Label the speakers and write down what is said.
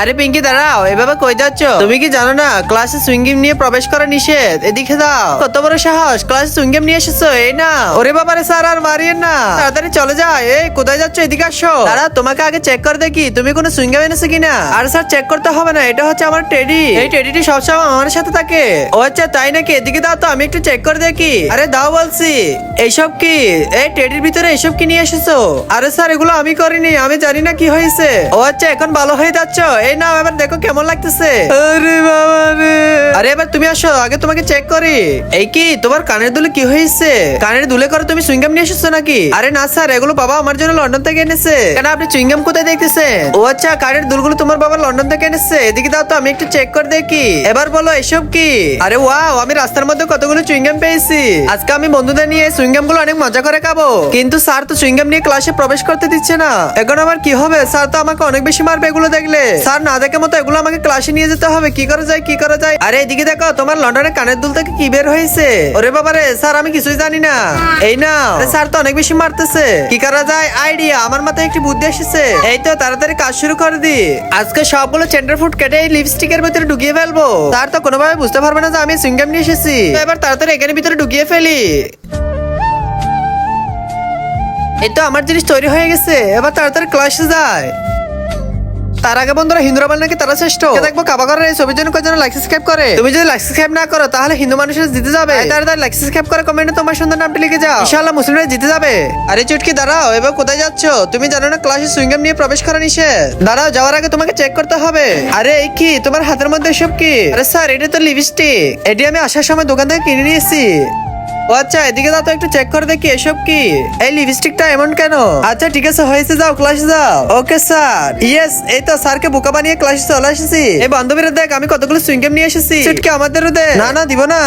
Speaker 1: আরে পিঙ্কি দাঁড়াও, এভাবে কই যাচ্ছ? তুমি কি জানো না ক্লাসে সুইংগেম নিয়ে প্রবেশ করা নিষেধ? এদিকে দাও। কত বড় সাহস, ক্লাসে সুইংগেম নিয়ে এসেছো? এই না। ওরে বাবারে স্যার, আর মারিয়েন না, তাড়াতাড়ি চলে যায়। এই কোথায় যাচ্ছ? এদিকে আসো। দাঁড়া, তোমাকে আগে চেক করে দেখি তুমি কোনো সুইংগেম এনেছো কিনা। আর স্যার চেক করতে হবে না, এটা হচ্ছে আমার টেডি। এই টেডিটি সবসময় আমার সাথে থাকে। ও আচ্ছা, তাই নাকি? এদিকে দাও তো, আমি একটু চেক করে দেখি। আরে দাও বলছি। এইসব কি? এই টেডির ভিতরে এইসব কি নিয়ে এসেছো? আরে স্যার, এগুলো আমি করিনি, আমি জানি না কি হয়েছে। ও আচ্ছা, এখন ভালো হয়ে যাচ্ছ। এই নাও, এবার দেখো কেমন লাগতেছে। আরে বাবা রে। আরে এবার তুমি আসো, আগে তোমাকে চেক করি। এই কি তোমার কানের দুলে কি হয়েছে? কানের দুলে করে তুমি সুইংগাম নিয়ে এসেছো নাকি? আরে না স্যার, এগুলো বাবা আমার জন্য লন্ডন থেকে এনেছে। কেন আপনি সুইংগাম কোথায় দেখতেছেন? ও আচ্ছা, কানের দুলগুলো তোমার বাবা লন্ডন থেকে এনেছে। এদিকে দাও তো, আমি একটু চেক করে দেখি। এবার বলো এসব কি? আরে ওয়াও, আমি রাস্তার মধ্যে কতগুলো চুইংগাম পেয়েছি। আজকে আমি বন্ধুদের নিয়ে চুইংগাম গুলো অনেক মজা করে খাবো। কিন্তু স্যার তো চুইংগাম নিয়ে ক্লাসে প্রবেশ করতে দিচ্ছে না। এখন আমার কি হবে? স্যার তো আমাকে অনেক বেশি মারবে এগুলো দেখলে। স্যার না দেখে মতো এগুলো আমাকে ক্লাসে নিয়ে যেতে হবে। কি করা যায়, কি করা যায়? আরে এদিকে দেখো, তোমার লন্ডনের কানের দুল থেকে কি বের হয়েছে? ওরে বাবারে স্যার, আমি কিছুই জানি না। এই না, স্যার তো অনেক বেশি মারতেছে। কি করা যায়? আইডিয়া, আমার মাথায় একটি বুদ্ধি এসেছে। এই তো, তাড়াতাড়ি কাজ শুরু করে দি। আজকে সবগুলো চেন্টার ফুড কেটে এই লিপস্টিকের ভিতরে ঢুকিয়ে ফেলবো। স্যার তো কোনোভাবে বুঝতে পারবে না যে আমি সুইংগাম নিয়ে এসেছি। তো এবার তাড়াতাড়ি এখানে ভিতরে ঢুকিয়ে ফেলি। এই তো আমার জিনিস তৈরি হয়ে গেছে। এবার তাড়াতাড়ি ক্লাসে যায়। তার আগে বন্ধুরা, হিন্দুরা বলে নাকি তারা শ্রেষ্ঠ। দেখবো কাবা করার এই ছবির জন্য কয়জন লাইক সাবস্ক্রাইব করে। তুমি যদি লাইক সাবস্ক্রাইব না করো তাহলে হিন্দু মানুষের জিতে যাবে। তাড়াতাড়ি লাইক সাবস্ক্রাইব করে কমেন্টে তোমার সুন্দর নামটি লিখে যাও, ইনশাআল্লাহ মুসলিমরা জিতে যাবে। আরে চুটকি দাঁড়াও, এবার কোথায় যাচ্ছ? তুমি জানো না ক্লাসে সুইংগাম নিয়ে প্রবেশ করা নিষেধ। দাঁড়াও, যাওয়ার আগে তোমাকে চেক করতে হবে। আরে এই কি তোমার হাতের মধ্যে এসব কি? আরে স্যার, এটা তো লিপস্টিক। এটি আমি আসার সময় দোকান থেকে কিনে নিয়েছি। ও আচ্ছা, এদিকে দাও তো, একটু চেক করে দেখি এসব কি। এই লিপস্টিকটা এমন কেন? আচ্ছা ঠিক আছে, হয়েছে, যাও ক্লাসে যাও। Okay sir. ইয়েস, এই তো স্যারকে বোকা বানিয়ে ক্লাসে চলে এসেছি। এই বান্ধবীরা দেখ, আমি কতগুলো সুইংগাম নিয়ে এসেছি। চুটকি আমাদেরও দে। না না, দিব না।